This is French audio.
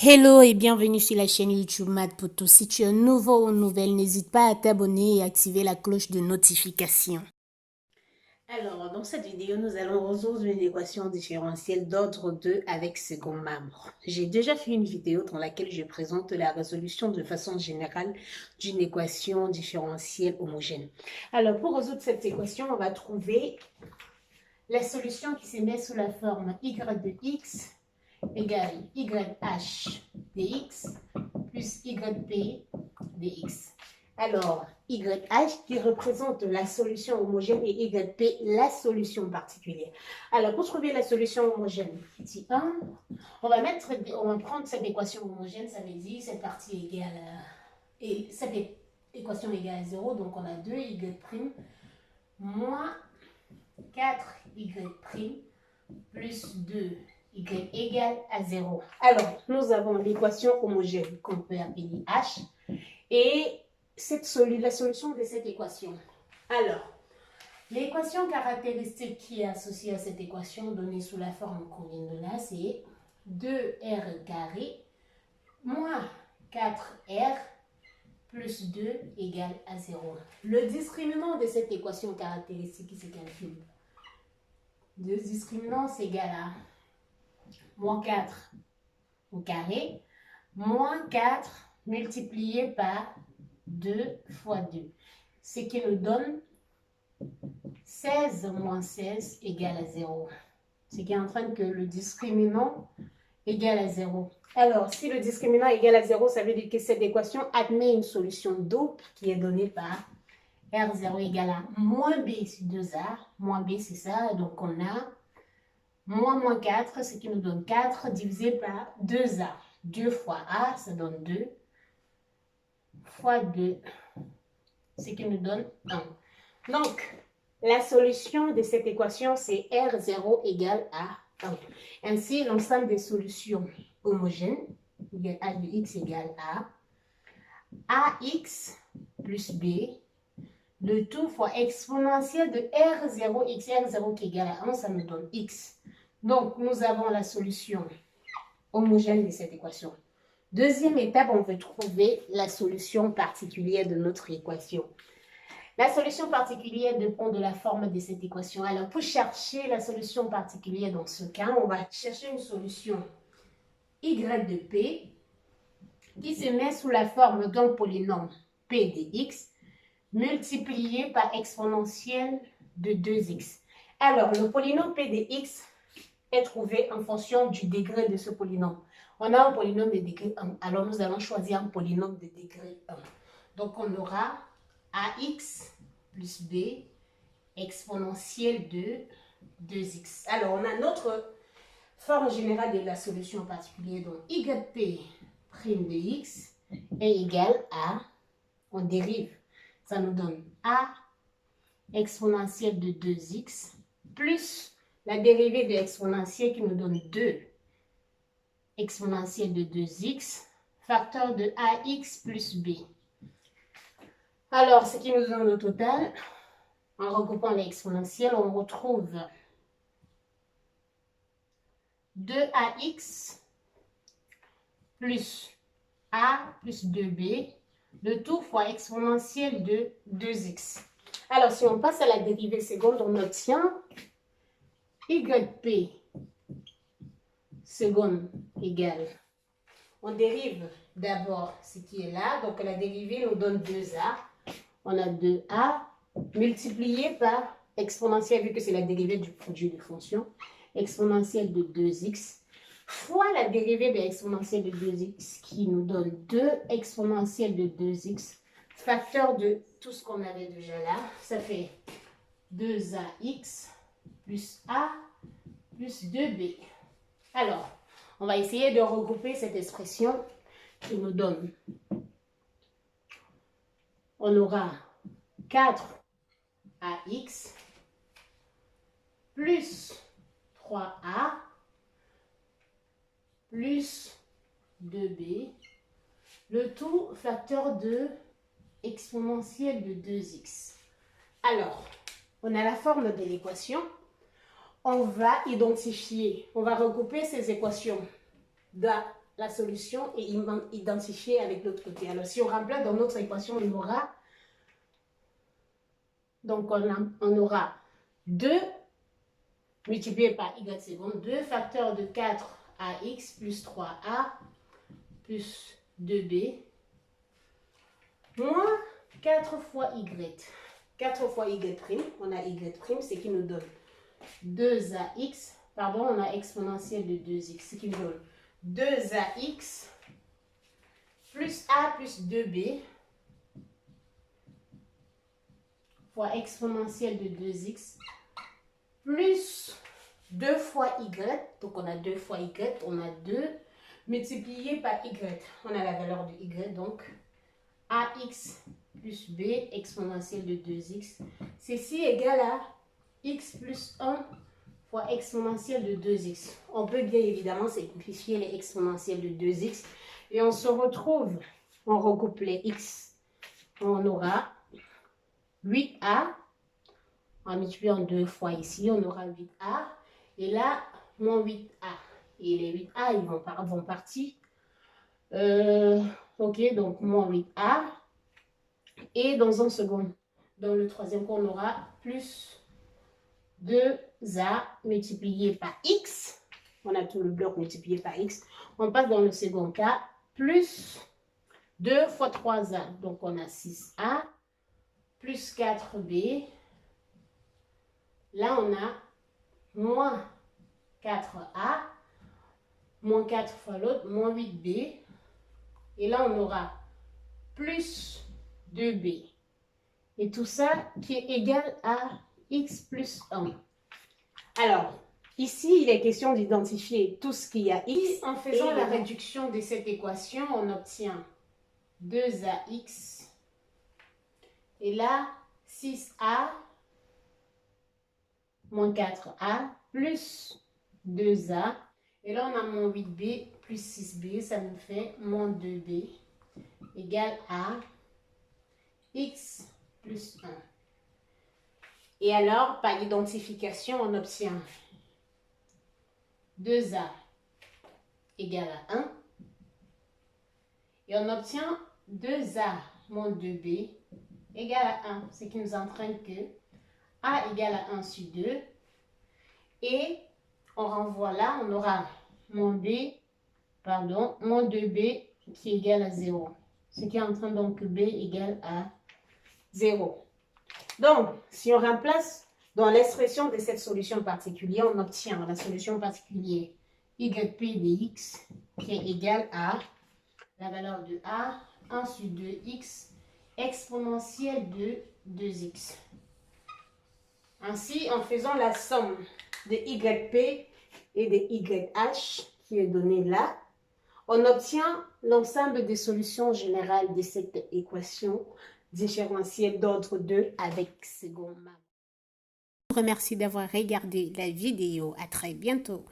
Hello et bienvenue sur la chaîne YouTube Math Poto. Si tu es nouveau ou nouvelle, n'hésite pas à t'abonner et activer la cloche de notification. Alors, dans cette vidéo, nous allons résoudre une équation différentielle d'ordre 2 avec second membre. J'ai déjà fait une vidéo dans laquelle je présente la résolution de façon générale d'une équation différentielle homogène. Alors, pour résoudre cette équation, on va trouver la solution qui se met sous la forme y de x égale YH dx plus YP dx. Alors, YH qui représente la solution homogène et YP la solution particulière. Alors, pour trouver la solution homogène, petit 1, on va prendre cette équation homogène, ça veut dire cette partie égale et cette équation égale à 0, donc on a 2Y' moins 4Y' plus 2. Y égale à 0. Alors, nous avons l'équation homogène qu'on peut appeler H et la solution de cette équation. Alors, l'équation caractéristique qui est associée à cette équation donnée sous la forme qu'on vient de là, c'est 2R carré moins 4R plus 2 égale à 0. Le discriminant de cette équation caractéristique qui se calcule. Le discriminant c'est égal à moins 4 au carré, moins 4 multiplié par 2 fois 2, ce qui nous donne 16 moins 16 égale à 0. Ce qui entraîne que le discriminant égale à 0. Alors, si le discriminant égale à 0, ça veut dire que cette équation admet une solution double qui est donnée par R0 égale à moins B sur 2A. Moins B, c'est ça. Donc, on a moins 4, ce qui nous donne 4 divisé par 2A. 2 fois A, ça donne 2 fois 2, ce qui nous donne 1. Donc, la solution de cette équation, c'est R0 égale à 1. Ainsi, l'ensemble des solutions homogènes, A de x égale à AX plus B, le tout fois exponentielle de R0x, R0 qui est égal à 1, ça nous donne x. Donc, nous avons la solution homogène de cette équation. Deuxième étape, on veut trouver la solution particulière de notre équation. La solution particulière dépend de la forme de cette équation. Alors, pour chercher la solution particulière dans ce cas, on va chercher une solution y de p qui se met sous la forme d'un polynôme p de x multiplié par exponentielle de 2x. Alors, le polynôme p de x est trouvé en fonction du degré de ce polynôme. On a un polynôme de degré 1, alors nous allons choisir un polynôme de degré 1. Donc, on aura ax plus b exponentielle de 2x. Alors, on a notre forme générale de la solution particulière. Donc, yp' de x est égal à, on dérive, ça nous donne a exponentielle de 2x plus la dérivée de l'exponentielle qui nous donne 2 exponentielle de 2x, facteur de ax plus b. Alors, ce qui nous donne au total, en regroupant les exponentielles, on retrouve 2ax plus a plus 2b, le tout fois exponentielle de 2x. Alors, si on passe à la dérivée seconde, on obtient yp seconde égale. On dérive d'abord ce qui est là. Donc, la dérivée nous donne 2a. On a 2a multiplié par exponentielle, vu que c'est la dérivée du produit de fonction, exponentielle de 2x, fois la dérivée de l'exponentielle de 2x qui nous donne 2 exponentielle de 2x, facteur de tout ce qu'on avait déjà là. Ça fait 2ax plus a plus 2b. Alors, on va essayer de regrouper cette expression qui nous donne. On aura 4ax plus 3a plus 2b, le tout facteur de exponentielle de 2x. Alors, on a la forme de l'équation. On va identifier, on va regrouper ces équations la solution est identifiée avec l'autre côté. Alors, si on remplace dans notre équation, on aura, donc on aura 2 multiplié par y seconde, 2 facteurs de 4ax plus 3a plus 2b moins 4 fois y. 4 fois y', on a y', ce qui nous donne 2ax, pardon, on a exponentielle de 2x, ce qui nous donne 2ax plus a plus 2b fois exponentielle de 2x plus 2 fois y, donc on a 2 fois y, on a 2 multiplié par y, on a la valeur de y, donc ax plus b exponentielle de 2x, ceci égale à x plus 1 fois exponentielle de 2x. On peut bien évidemment simplifier les exponentielles de 2x et on se retrouve, on recoupe les x, on aura 8a, en multipliant 2 fois ici, on aura 8a, et là, moins 8a. Et les 8a, ils vont partir. Ok, donc moins 8a. Et dans un second, dans le troisième cas, on aura plus 2a multiplié par x. On a tout le bloc multiplié par x. On passe dans le second cas, plus 2 fois 3a. Donc on a 6a, plus 4b. Là, on a moins 4a, moins 4 fois l'autre, moins 8b. Et là, on aura plus 2b. Et tout ça qui est égal à x plus 1. Alors, ici, il est question d'identifier tout ce qu'il y a x. En faisant la réduction de cette équation, on obtient 2ax. Et là, 6a moins 4a plus 2a. Et là, on a moins 8b plus 6b. Ça nous fait moins 2b égale à x plus 1. Et alors, par identification, on obtient 2a égale à 1. Et on obtient 2a moins 2b égale à 1. Ce qui nous entraîne que a égale à 1 sur 2. Et on renvoie là, on aura moins 2b qui est égal à 0. Ce qui entraîne donc que b égale à 0. Donc, si on remplace dans l'expression de cette solution particulière, on obtient la solution particulière yp de x qui est égal à la valeur de a, 1 sur 2x exponentielle de 2x. Ainsi, en faisant la somme de yp et de yh qui est donnée là, on obtient l'ensemble des solutions générales de cette équation différentielle d'ordre 2 avec second membre. Je vous remercie d'avoir regardé la vidéo. À très bientôt.